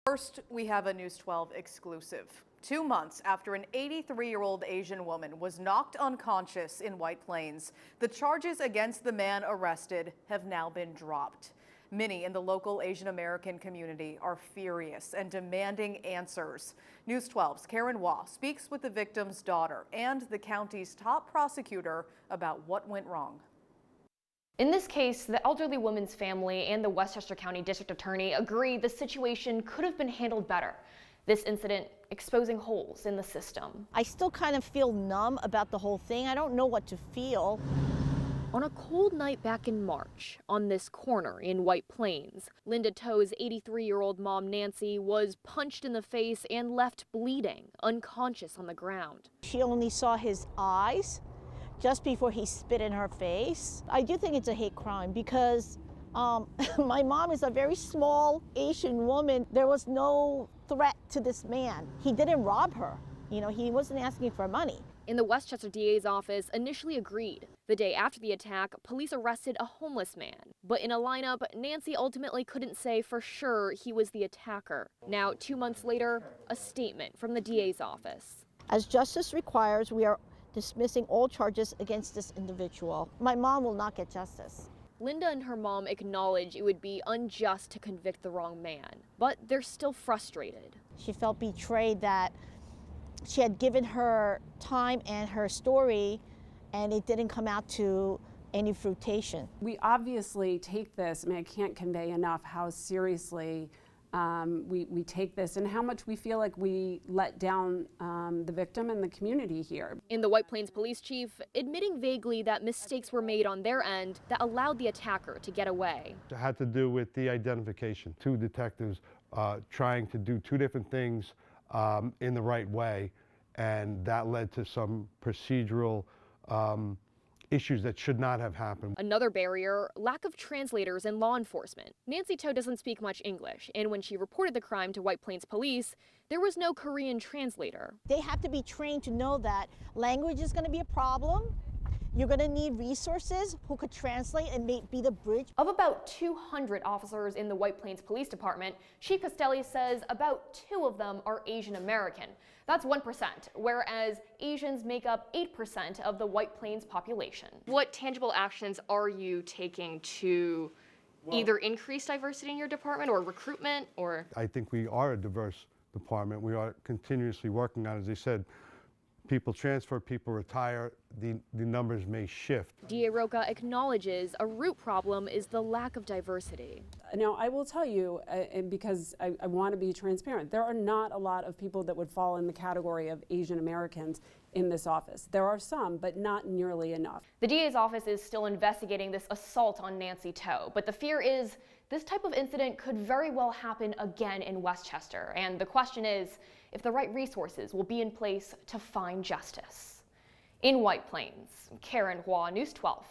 First, we have a News 12 exclusive. 2 months after an 83-year-old Asian woman was knocked unconscious in White Plains, the charges against the man arrested have now been dropped. Many in the local Asian American community are furious and demanding answers. News 12's Karen Waugh speaks with the victim's daughter and the county's top prosecutor about what went wrong. In this case, the elderly woman's family and the Westchester County District Attorney agree the situation could have been handled better. This incident exposing holes in the system. I still kind of feel numb about the whole thing. I don't know what to feel. On a cold night back in March, on this corner in White Plains, Linda Toe's 83-year-old mom, Nancy, was punched in the face and left bleeding, unconscious on the ground. She only saw his eyes just before he spit in her face. I do think it's a hate crime because my mom is a very small Asian woman. There was no threat to this man. He didn't rob her. You know, he wasn't asking for money. In the Westchester DA's office initially agreed. The day after the attack, police arrested a homeless man. But in a lineup, Nancy ultimately couldn't say for sure he was the attacker. Now, 2 months later, a statement from the DA's office. As justice requires, we are dismissing all charges against this individual. My mom will not get justice. Linda and her mom acknowledge it would be unjust to convict the wrong man, but they're still frustrated. She felt betrayed that she had given her time and her story, and it didn't come out to any fruition. We obviously take this, I mean, I can't convey enough how seriously we take this and how much we feel like we let down the victim and the community here. In the White Plains police chief admitting vaguely that mistakes were made on their end that allowed the attacker to get away. It had to do with the identification. Two detectives trying to do two different things in the right way, and that led to some procedural issues that should not have happened. Another barrier, lack of translators in law enforcement. Nancy Toe doesn't speak much English, and when she reported the crime to White Plains police, there was no Korean translator. They have to be trained to know that language is going to be a problem. You're going to need resources who could translate and be the bridge. Of about 200 officers in the White Plains Police Department, Chief Castelli says about 2 of them are Asian American. That's 1%, whereas Asians make up 8% of the White Plains population. What tangible actions are you taking to either increase diversity in your department or recruitment or? I think we are a diverse department. We are continuously working on it. As I said, people transfer, people retire, the numbers may shift. DA Rocha acknowledges a root problem is the lack of diversity. Now, I will tell you, and because I want to be transparent, there are not a lot of people that would fall in the category of Asian Americans in this office. There are some, but not nearly enough. The DA's office is still investigating this assault on Nancy Toe, but the fear is this type of incident could very well happen again in Westchester. And the question is if the right resources will be in place to find justice. In White Plains, Karen Waugh, News 12.